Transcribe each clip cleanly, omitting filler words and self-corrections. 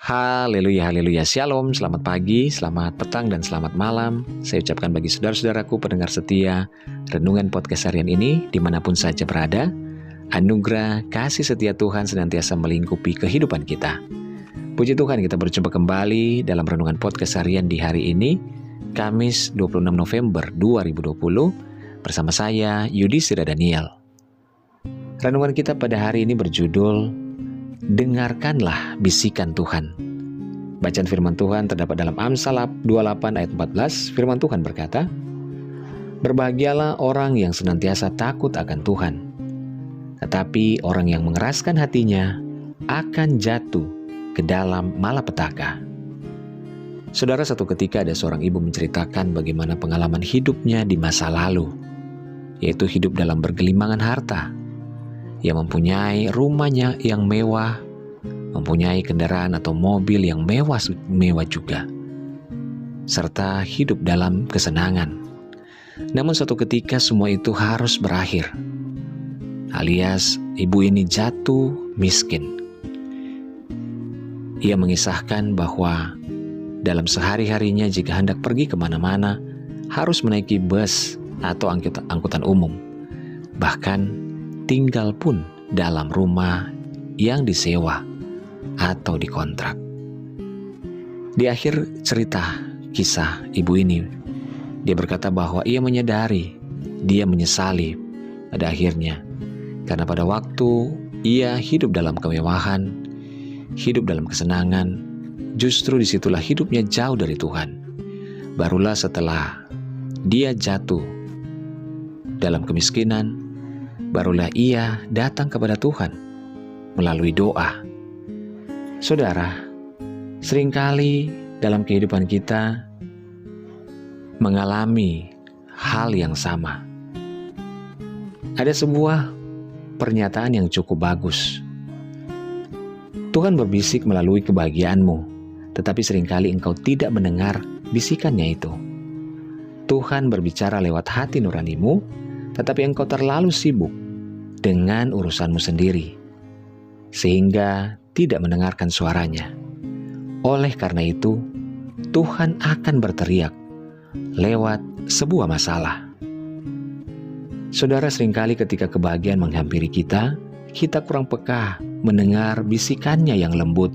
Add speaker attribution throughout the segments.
Speaker 1: Haleluya, haleluya. Shalom, selamat pagi, selamat petang, dan selamat malam. Saya ucapkan bagi saudara-saudaraku pendengar setia Renungan Podcast Harian ini, dimanapun saja berada, anugerah kasih setia Tuhan senantiasa melingkupi kehidupan kita. Puji Tuhan, kita berjumpa kembali dalam Renungan Podcast Harian di hari ini, Kamis 26 November 2020, bersama saya, Yudhistira Daniel. Renungan kita pada hari ini berjudul Dengarkanlah bisikan Tuhan. Bacaan firman Tuhan terdapat dalam Amsal 28 ayat 14. Firman Tuhan berkata, "Berbahagialah orang yang senantiasa takut akan Tuhan, tetapi orang yang mengeraskan hatinya akan jatuh ke dalam malapetaka." Saudara, satu ketika ada seorang ibu menceritakan bagaimana pengalaman hidupnya di masa lalu, yaitu hidup dalam bergelimangan harta. Ia mempunyai rumahnya yang mewah, mempunyai kendaraan atau mobil yang mewah juga, serta hidup dalam kesenangan. Namun suatu ketika semua itu harus berakhir, alias ibu ini jatuh miskin. Ia mengisahkan bahwa dalam sehari-harinya jika hendak pergi kemana-mana, harus menaiki bus atau angkutan umum. Bahkan tinggal pun dalam rumah yang disewa atau dikontrak. Di akhir cerita kisah ibu ini, dia berkata bahwa ia menyadari, dia menyesali pada akhirnya, karena pada waktu ia hidup dalam kemewahan, hidup dalam kesenangan, justru disitulah hidupnya jauh dari Tuhan. Barulah setelah dia jatuh dalam kemiskinan, barulah ia datang kepada Tuhan melalui doa. Saudara, seringkali dalam kehidupan kita mengalami hal yang sama. Ada sebuah pernyataan yang cukup bagus. Tuhan berbisik melalui kebahagiaanmu, tetapi seringkali engkau tidak mendengar bisikannya itu. Tuhan berbicara lewat hati nuranimu, tetapi engkau terlalu sibuk dengan urusanmu sendiri, sehingga tidak mendengarkan suaranya. Oleh karena itu, Tuhan akan berteriak lewat sebuah masalah. Saudara, seringkali ketika kebahagiaan menghampiri kita, kita kurang peka mendengar bisikannya yang lembut,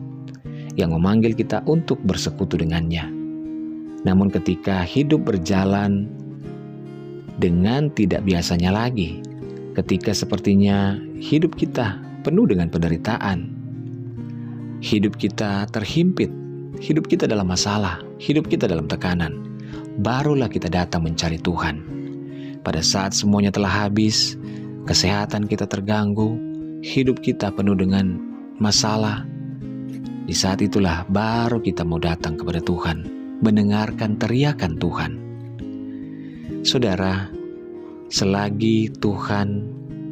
Speaker 1: yang memanggil kita untuk bersekutu dengannya. Namun ketika hidup berjalan dengan tidak biasanya lagi, ketika sepertinya hidup kita penuh dengan penderitaan, hidup kita terhimpit, hidup kita dalam masalah, hidup kita dalam tekanan, barulah kita datang mencari Tuhan. Pada saat semuanya telah habis, kesehatan kita terganggu, hidup kita penuh dengan masalah, di saat itulah baru kita mau datang kepada Tuhan, mendengarkan teriakan Tuhan. Saudara, selagi Tuhan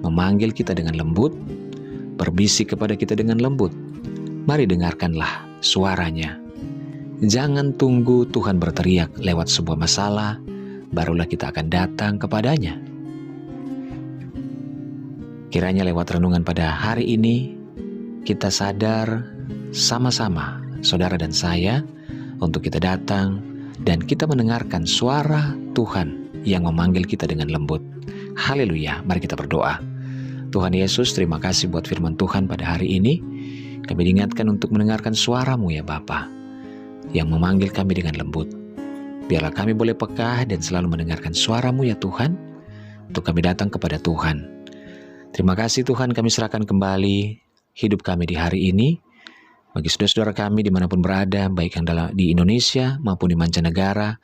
Speaker 1: memanggil kita dengan lembut, berbisik kepada kita dengan lembut, mari dengarkanlah suaranya. Jangan tunggu Tuhan berteriak lewat sebuah masalah, barulah kita akan datang kepadanya. Kiranya lewat renungan pada hari ini, kita sadar sama-sama, saudara dan saya, untuk kita datang dan kita mendengarkan suara Tuhan yang memanggil kita dengan lembut. Haleluya, mari kita berdoa. Tuhan Yesus, terima kasih buat firman Tuhan pada hari ini. Kami diingatkan untuk mendengarkan suara-Mu ya Bapa, yang memanggil kami dengan lembut. Biarlah kami boleh peka dan selalu mendengarkan suara-Mu ya Tuhan, untuk kami datang kepada Tuhan. Terima kasih Tuhan, kami serahkan kembali hidup kami di hari ini, bagi saudara-saudara kami dimanapun berada, baik yang di Indonesia maupun di mancanegara.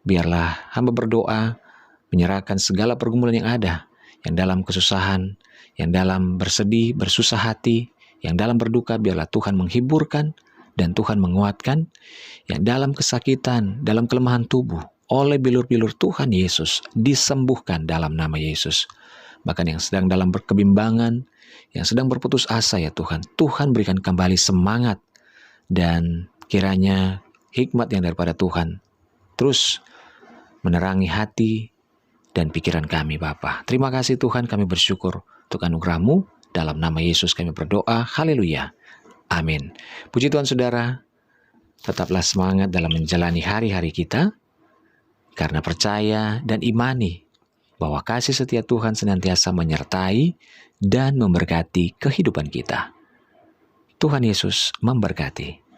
Speaker 1: Biarlah hamba berdoa, menyerahkan segala pergumulan yang ada, yang dalam kesusahan, yang dalam bersedih, bersusah hati, yang dalam berduka, biarlah Tuhan menghiburkan dan Tuhan menguatkan, yang dalam kesakitan, dalam kelemahan tubuh, oleh bilur-bilur Tuhan Yesus, disembuhkan dalam nama Yesus. Bahkan yang sedang dalam kebimbangan, yang sedang berputus asa ya Tuhan, Tuhan berikan kembali semangat, dan kiranya hikmat yang daripada Tuhan terus menerangi hati dan pikiran kami Bapa. Terima kasih Tuhan, kami bersyukur untuk anugerah-Mu. Dalam nama Yesus kami berdoa. Haleluya. Amin. Puji Tuhan saudara, Tetaplah semangat dalam menjalani hari-hari kita, karena percaya dan imani bahwa kasih setia Tuhan senantiasa menyertai dan memberkati kehidupan kita. Tuhan Yesus memberkati.